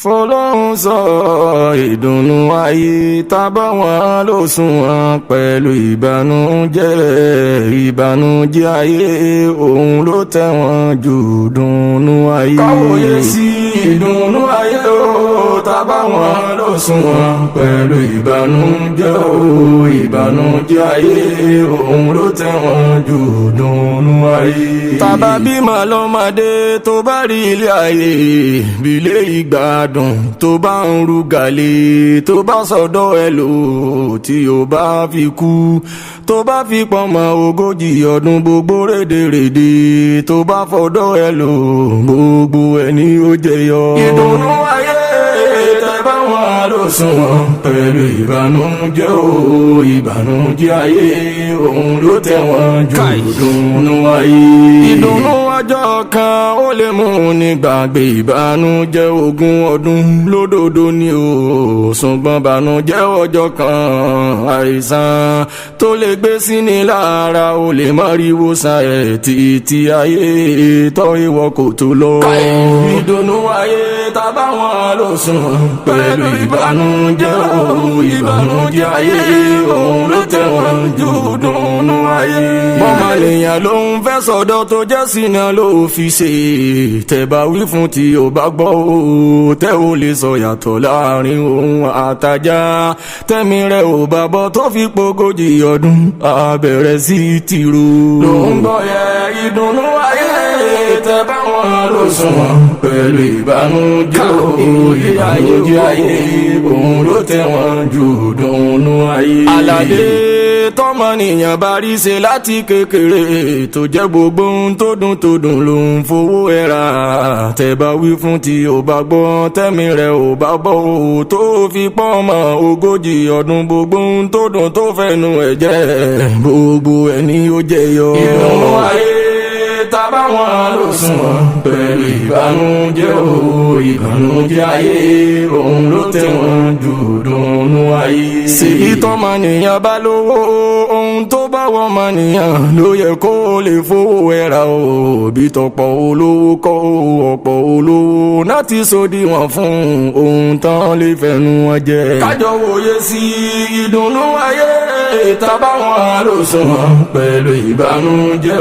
fọlọ́run sọ ìdùnnú ayé tábà wọn ló sùn wọn pẹ̀lú ìbànújẹ́ ayé òun ló tẹ́ wọn jù dùnnú ayé. káwòye sí ìdùnnú ayé o tábà wọn ló sùn wọn pẹ̀lú ìbànújẹ́ ayé òun ló tẹ́ wọn jù dùnnú ayé. tàbá bímọ lọ́mọdé tó bá rí ilé ayé bílé ìgbádùn tó bá ń ru gàlè tó bá sọ́dọ̀ ẹ lò tí ó bá fi kú tó bá fi pọmọ ogójì ọdún gbogbo rédèrèdè tó bá fọ́dọ̀ ẹ lò gbogbo ẹni ó jẹyọ. ìdùnnú ayé tẹ́ bá wọn ló sùn wọn pẹ̀lú ìbànújẹ́ ayé òun ló tẹ́ wọn jù dùnnú ayé. ìdùnnú ọjọ́ kan ó lè mú ní gbàgbé ìbànújẹ́ ogún ọdún lódodo ni ó ṣùgbọ́n bànújẹ́ ọjọ́ kan àìsàn tó lè gbé sí ni lára ó lè má rí wòsàn ẹ̀ títí ayé tọ́ ìwọ kò tó lọ. ìdùnnú ayé tábà wọn ló sùn pẹ̀lú ìbànújẹ́ ayé òun ló tẹ́ wọn jù dùnnú ayé. bọ́mọ lèèyàn ló ń fẹ́ sọ̀dọ̀ tó jẹ́ sínú ló fi ṣe tẹ̀bá wí fún tí ò bá gbọ́ o tẹ́ ò lè sọ yàtọ̀ láàrin òun àtajá tẹ́mi rẹ̀ ò bá bọ́ tó fi pogójì ọdún àbẹ̀rẹ̀ sí tìrò. ló ń gbọ́ yẹ ìdùnnú ayé tẹ́ bá wọn ló sùn wọn pẹ̀lú ìbànújẹ́ ayé òun ló tẹ́ wọn jù dùnnú ayé. àlàdé tọmọnìyàn bá rí ṣe láti kékeré tó jẹ́ gbogbo ohun tó dùn ló ń fowó ẹ̀ rà tẹ́ bá wí fún tí ò bá gbọ́ tẹ́mi rẹ̀ ò bá bọ́ ò tó fi pọ́nmọ́ ogójì ọdún gbogbo ohun tó dùn tó fẹ́nu ẹ̀ jẹ́ gbogbo ẹni ó jẹyọ. ìdùnnú ayé tábà wọn ló sùn wọn pẹ̀lú ìbànújẹ́ ayé òun ló tẹ́ wọn jù dùnnú ayé. ṣèyí tọmọnìyàn bá lówó ohun tó bá wọ́n mọ̀nìyàn ló yẹ kó lè fowó ẹ̀ rà o bí tọ̀pọ̀ olówó kọ́ ọ̀pọ̀ olówó náà ti sòdiwọ̀n fún ohun tán lè fẹnu wọn jẹ. kájọ wòye sí ìdùnnú ayé tábà wọn ló sùn wọn pẹ̀lú ìbànújẹ́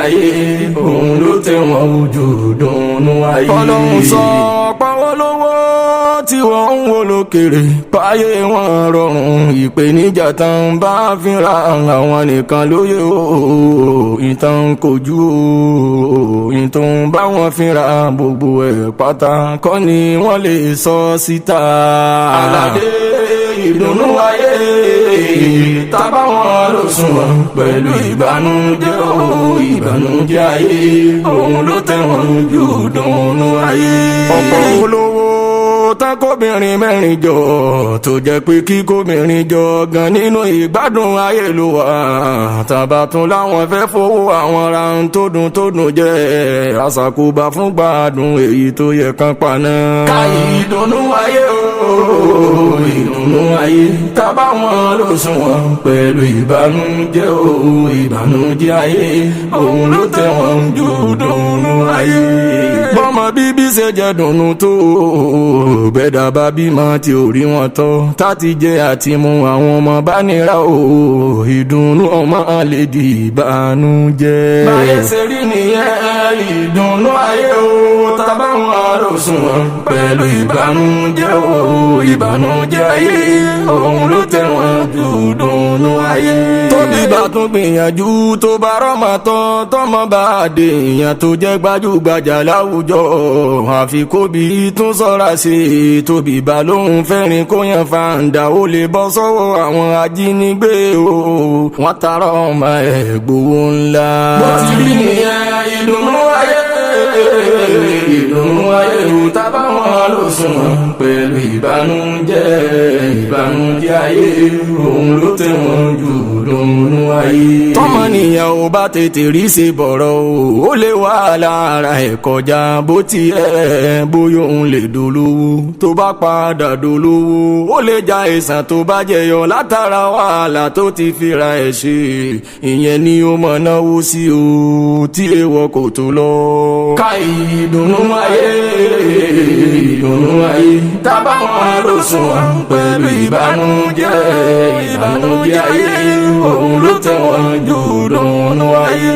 ayé òun ló tẹ́ wọn jù dùnnú ayé. Ọlọ́run sọ pàwọ́ lówó tí wọ́n ń wo lókèrè páyé wọn rọrùn ìpèníjà tán bá fínra àwọn nìkan lóye o ìtàn kojú o ìtàn bá wọn fínra gbogbo ẹ̀ pátá kọ́ ni wọ́n lè sọ síta. Àlàdé ìdùnnú ayé tábà wọn ló sùn wọn pẹ̀lú ìbànújẹ́ ayé òun ló tẹ́ wọn jù dùnnú ayé. ọ̀pọ̀ olówó tán kóbìnrin mẹ́rin jọ tó jẹ́ pé kí kóbìnrin jọ gan nínú ìgbádùn ayé ló wà tàbá tún láwọn fẹ́ fowó àwọn ra ń tó dùn jẹ́ àṣàkóbá fún gbádùn èyí tó yẹ kán paná. káyì ìdùnnú ayé o ìdùnnú ayé tábà wọn ló sùn wọn pẹ̀lú ìbànújẹ́ ayé òun ló tẹ́ wọn jù dùnnú ayé. bọ́mọ bíbí ṣe jẹ́ dùnnú tó bẹ́ẹ̀dá bá bímọ tí ò rí wọn tọ́ táti jẹ àti mu àwọn ọmọ bá nira o ìdùnnú ọmọ lè di ìbànújẹ́. báyé ṣe rí nìyẹn ìdùnnú ayé o tábà wọn ló sùn wọn pẹ̀lú ìbànújẹ́ ayé òun ló tẹ́ wọn jù dùnnú ayé. tóbi bá tún gbìyànjú tó bá rọ́mọ tán tọ́mọ bá dé èèyàn tó jẹ́ gbajúgbajà láwùjọ àfi kóbi tún sọ́ra sí i tóbi bá lóhun fẹ́rin kó yan fàǹdà ó lè bọ́ sọ́wọ́ àwọn ajínigbé o wọ́n tara ọmọ ẹ̀ gbowó ńlá. bó ti rí nìyẹn ìdùnnú ayé tábà wọn ló sùn wọn pẹ̀lú ìbànújẹ́ ayé òun ló tẹ́ wọn jù dùnnú ayé. tọmọnìyàn ò bá tètè rí ṣe bọ̀rọ̀ o ó lè wà lára ẹ̀ kọjá bó ti ẹ̀ bóyá òun lè dolówó tó bá padà dolówó ó lè ja ẹ̀san tó bá jẹyọ látara wàhálà tó ti fira ẹ̀ ṣe ìyẹn ni ó mọ̀ náwó sí o tí èèwọ̀ kò tó lọ. ká ìdùnnú ayé ìdùnnú ayé. Tábà wọn àròsùn wọn pẹ̀lú ìbànújẹ́ ayé òun ló tẹ̀wọ̀n jù ìdùnnú ayé.